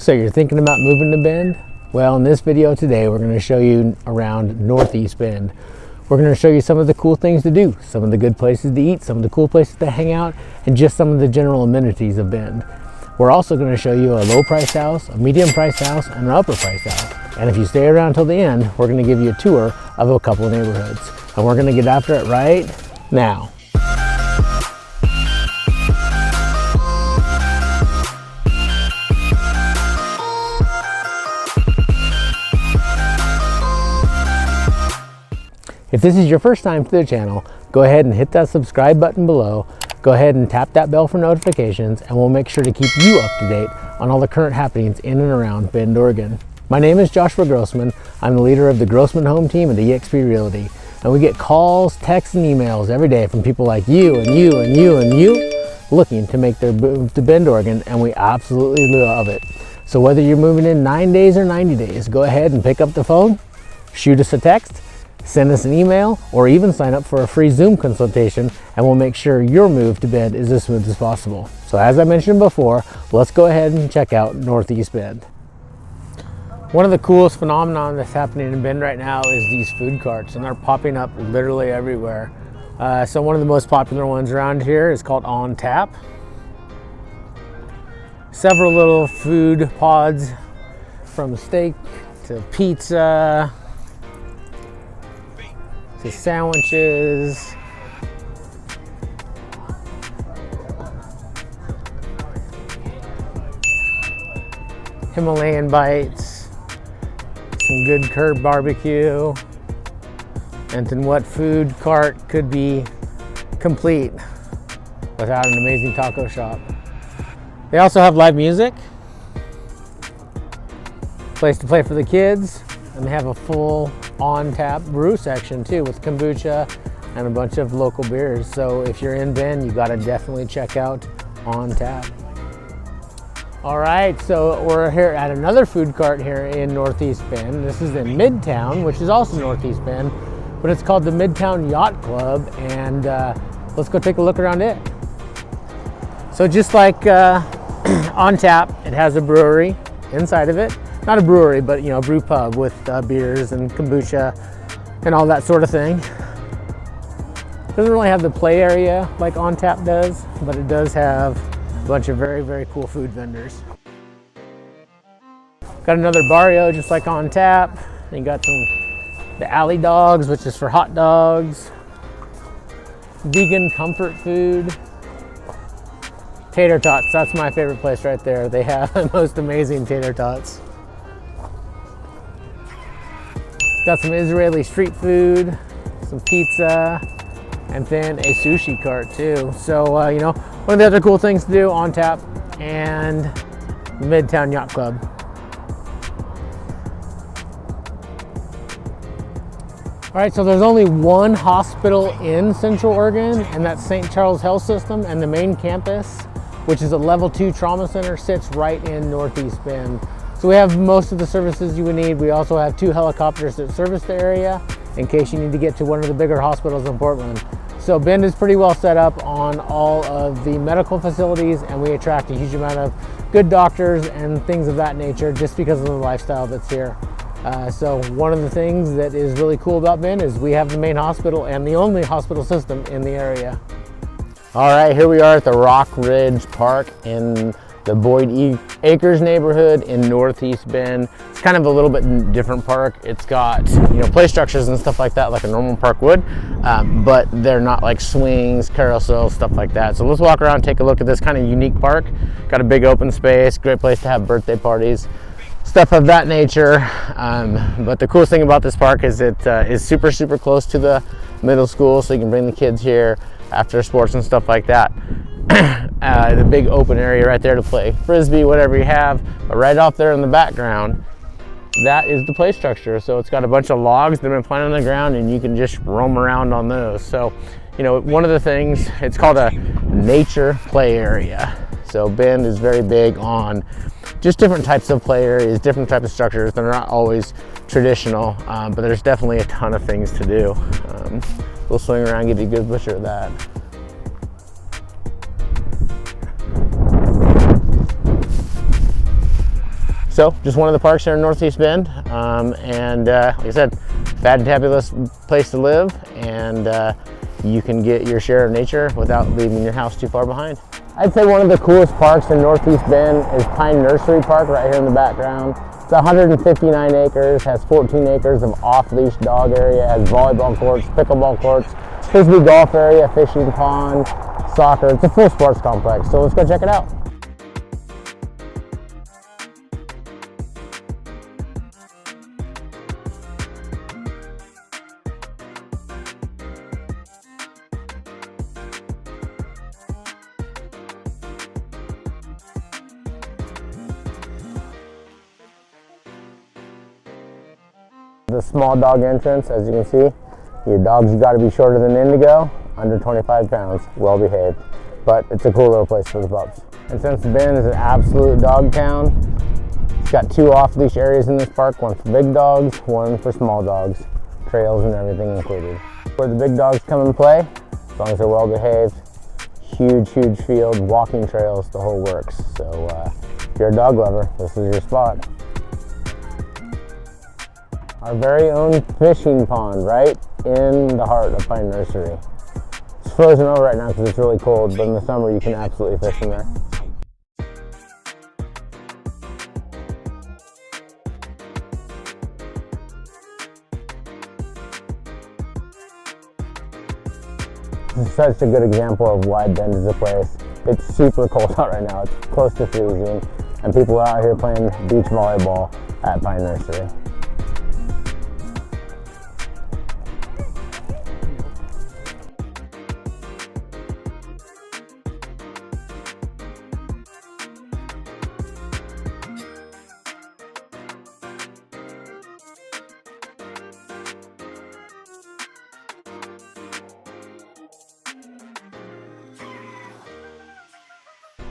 So you're thinking about moving to Bend? Well, in this video today, we're going to show you around Northeast Bend. We're going to show you some of the cool things to do, some of the good places to eat, some of the cool places to hang out, and just some of the general amenities of Bend. We're also going to show you a low-priced house, a medium-priced house, and an upper-priced house. And if you stay around till the end, we're going to give you a tour of a couple of neighborhoods. And we're going to get after it right now. If this is your first time to the channel, go ahead and hit that subscribe button below. Go ahead and tap that bell for notifications, and we'll make sure to keep you up to date on all the current happenings in and around Bend, Oregon. My name is Joshua Grossman. I'm the leader of the Grossman Home Team at eXp Realty, and we get calls, texts, and emails every day from people like you and you and you and you looking to make their move to Bend, Oregon, and we absolutely love it. So whether you're moving in 9 days or 90 days, go ahead and pick up the phone, shoot us a text, send us an email, or even sign up for a free Zoom consultation, and we'll make sure your move to Bend is as smooth as possible. So as I mentioned before, let's go ahead and check out Northeast Bend. One of the coolest phenomenon that's happening in Bend right now is these food carts, and they're popping up literally everywhere. So one of the most popular ones around here is called On Tap. Several little food pods, from steak to pizza to sandwiches, Himalayan bites, some good curb barbecue, and then what food cart could be complete without an amazing taco shop. They also have live music, place to play for the kids, and they have a full on-tap brew section too, with kombucha and a bunch of local beers. So if you're in Bend, you gotta definitely check out On Tap. All right, so we're here at another food cart here in Northeast Bend. This is in Midtown, which is also Northeast Bend, but it's called the Midtown Yacht Club, and let's go take a look around it. So just like On Tap, it has a brewery inside of it. Not a brewery, but a brew pub with beers and kombucha and all that sort of thing. Doesn't really have the play area like On Tap does, but it does have a bunch of very, very cool food vendors. Got another barrio just like On Tap. And you got the alley dogs, which is for hot dogs. Vegan comfort food. Tater tots, that's my favorite place right there. They have the most amazing tater tots. Got some Israeli street food, some pizza, and then a sushi cart too. So, one of the other cool things to do, On Tap and the Midtown Yacht Club. All right, so there's only one hospital in Central Oregon, and that's St. Charles Health System, and the main campus, which is a level 2 trauma center, sits right in Northeast Bend. So we have most of the services you would need. We also have 2 helicopters that service the area in case you need to get to one of the bigger hospitals in Portland. So Bend is pretty well set up on all of the medical facilities, and we attract a huge amount of good doctors and things of that nature just because of the lifestyle that's here. So one of the things that is really cool about Bend is we have the main hospital and the only hospital system in the area. All right, here we are at the Rockridge Park in the Boyde Acres neighborhood in Northeast Bend. It's kind of a little bit different park. It's got play structures and stuff like that, like a normal park would, but they're not like swings, carousels, stuff like that. So let's walk around and take a look at this kind of unique park. Got a big open space, great place to have birthday parties, stuff of that nature. But the coolest thing about this park is it is super close to the middle school, so you can bring the kids here after sports and stuff like that. The big open area right there to play frisbee, whatever you have. But right off there in the background, that is the play structure. So it's got a bunch of logs that have been planted on the ground, and you can just roam around on those. So one of the things, it's called a nature play area. So Bend is very big on just different types of play areas, different types of structures. They're not always traditional, but there's definitely a ton of things to do. We'll swing around and give you a good picture of that. So just one of the parks here in Northeast Bend, and like I said, fabulous place to live, and you can get your share of nature without leaving your house too far behind. I'd say one of the coolest parks in Northeast Bend is Pine Nursery Park right here in the background. It's 159 acres, has 14 acres of off-leash dog area, has volleyball courts, pickleball courts, frisbee golf area, fishing pond, soccer. It's a full sports complex, so let's go check it out. The small dog entrance, as you can see, your dog's got to be shorter than Indigo, under 25 pounds, well behaved. But it's a cool little place for the pups. And since Bend is an absolute dog town, it's got 2 off-leash areas in this park, one for big dogs, one for small dogs, trails and everything included. Where the big dogs come and play, as long as they're well behaved, huge field, walking trails, the whole works. So if you're a dog lover, this is your spot. Our very own fishing pond right in the heart of Pine Nursery. It's frozen over right now because it's really cold, but in the summer you can absolutely fish in there. This is such a good example of why Bend is a place. It's super cold out right now. It's close to freezing, and people are out here playing beach volleyball at Pine Nursery.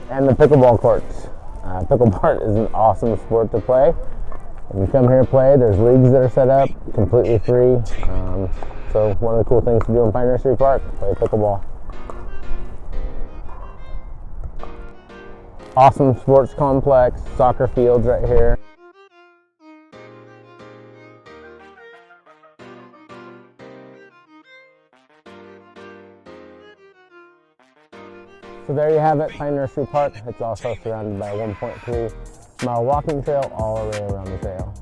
And the pickleball courts. Pickleball is an awesome sport to play. When you come here to play, there's leagues that are set up, completely free. So one of the cool things to do in Pine Nursery Park, play pickleball. Awesome sports complex, soccer fields right here. So there you have it, Pine Nursery Park. It's also surrounded by a 1.3-mile walking trail all the way around the trail.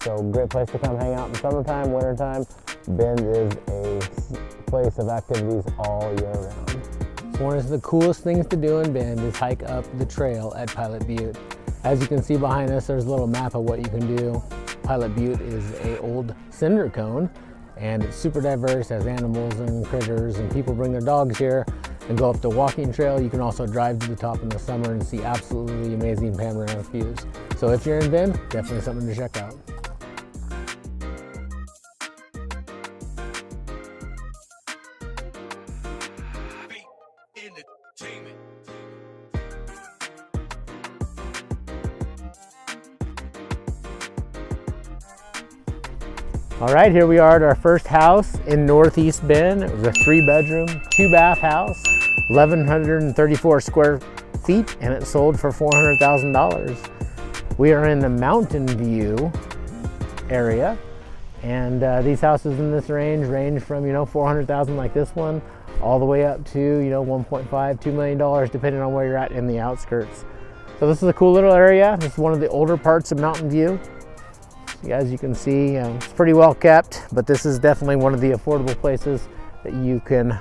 So great place to come hang out in summertime, wintertime. Bend is a place of activities all year round. So one of the coolest things to do in Bend is hike up the trail at Pilot Butte. As you can see behind us, there's a little map of what you can do. Pilot Butte is an old cinder cone, and it's super diverse, has animals and critters, and people bring their dogs here and go up the walking trail. You can also drive to the top in the summer and see absolutely amazing panoramic views. So if you're in Bend, definitely something to check out. All right, here we are at our first house in Northeast Bend. It was a 3-bedroom, 2-bath house, 1,134 square feet, and it sold for $400,000. We are in the Mountain View area, and these houses in this range from, $400,000 like this one, all the way up to, $1.5, $2 million, depending on where you're at in the outskirts. So this is a cool little area. This is one of the older parts of Mountain View. As you can see, it's pretty well kept, but this is definitely one of the affordable places that you can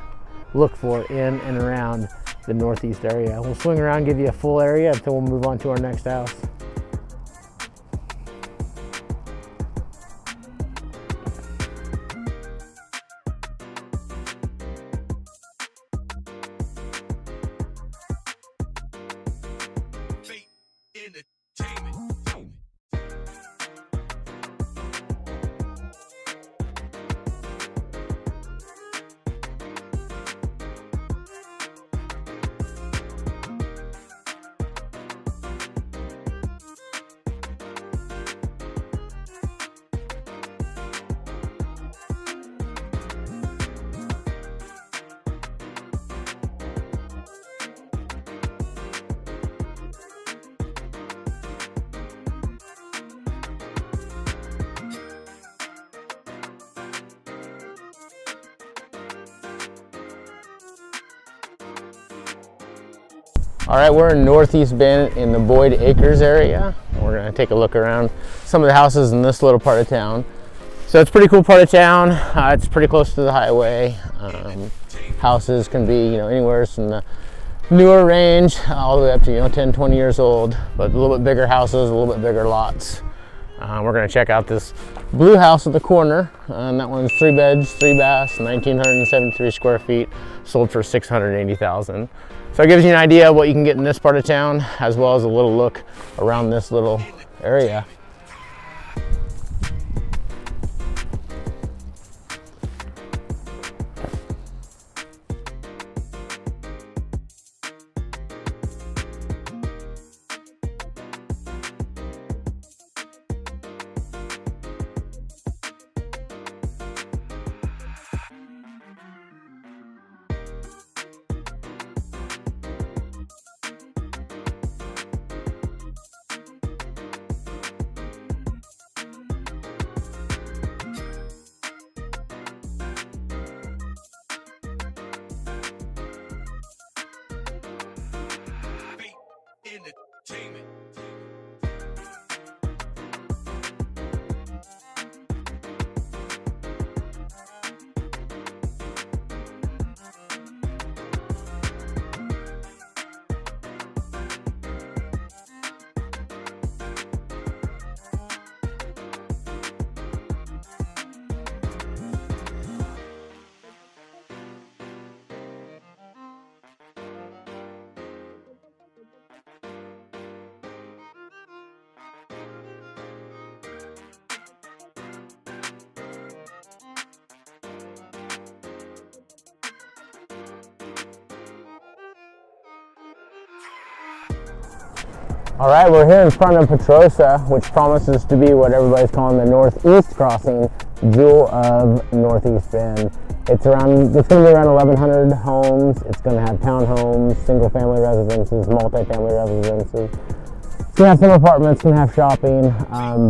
look for in and around the Northeast area. We'll swing around, give you a full area until we'll move on to our next house. All right, we're in Northeast Bend in the Boyde Acres area. We're gonna take a look around some of the houses in this little part of town. So it's a pretty cool part of town. It's pretty close to the highway. Houses can be, anywhere from the newer range all the way up to, 10, 20 years old, but a little bit bigger houses, a little bit bigger lots. We're gonna check out this blue house at the corner. That one's 3 beds, 3 baths, 1,973 square feet, sold for $680,000. So it gives you an idea of what you can get in this part of town, as well as a little look around this little area. All right, we're here in front of Petrosa, which promises to be what everybody's calling the Northeast Crossing, jewel of Northeast Bend. It's going to be around 1,100 homes. It's going to have townhomes, single-family residences, multi-family residences. It's going to have some apartments, going to have shopping,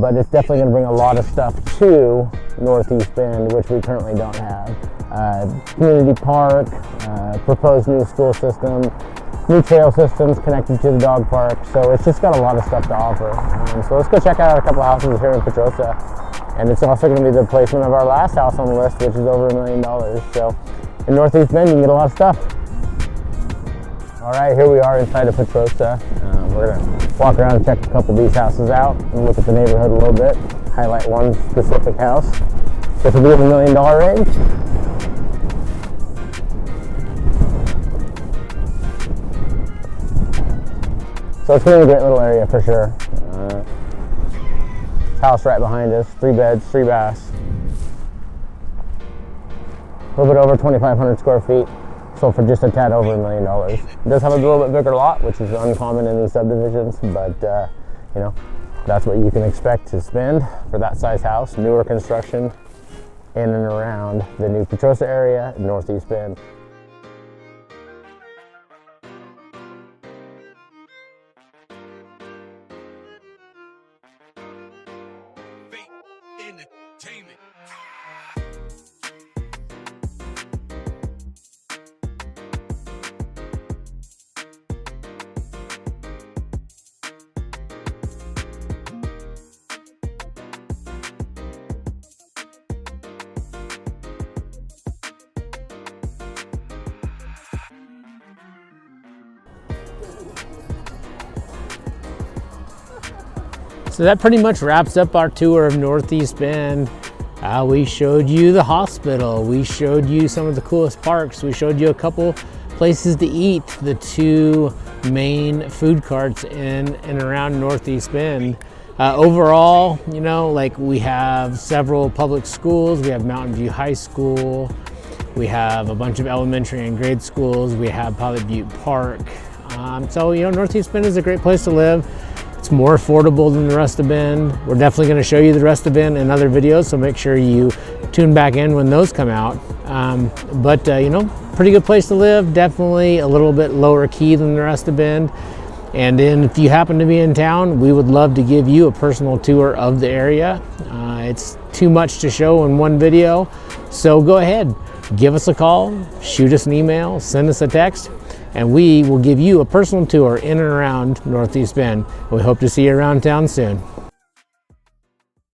but it's definitely going to bring a lot of stuff to Northeast Bend, which we currently don't have. Community park, proposed new school system, new trail systems connected to the dog park, so it's just got a lot of stuff to offer. So let's go check out a couple of houses here in Petrosa, and it's also going to be the placement of our last house on the list, which is over $1 million. So in Northeast Bend, you can get a lot of stuff. All right, here we are inside of Petrosa. We're going to walk around and check a couple of these houses out and look at the neighborhood a little bit, highlight one specific house. This will be in the $1 million range. So it's going to be a great little area for sure. House right behind us, 3 beds, 3 baths. A little bit over 2,500 square feet, sold for just a tad over $1 million. It does have a little bit bigger lot, which is uncommon in these subdivisions, but that's what you can expect to spend for that size house. Newer construction in and around the new Petrosa area in Northeast Bend. So that pretty much wraps up our tour of Northeast Bend. We showed you the hospital, we showed you some of the coolest parks, we showed you a couple places to eat, the 2 main food carts in and around Northeast Bend. Overall, we have several public schools. We have Mountain View High School, we have a bunch of elementary and grade schools, we have probably Butte Park. So Northeast Bend is a great place to live. It's more affordable than the rest of Bend. We're definitely going to show you the rest of Bend in other videos, so make sure you tune back in when those come out. Pretty good place to live. Definitely a little bit lower key than the rest of Bend. And then if you happen to be in town, we would love to give you a personal tour of the area. It's too much to show in one video, so go ahead, give us a call, shoot us an email, send us a text, and we will give you a personal tour in and around Northeast Bend. We hope to see you around town soon.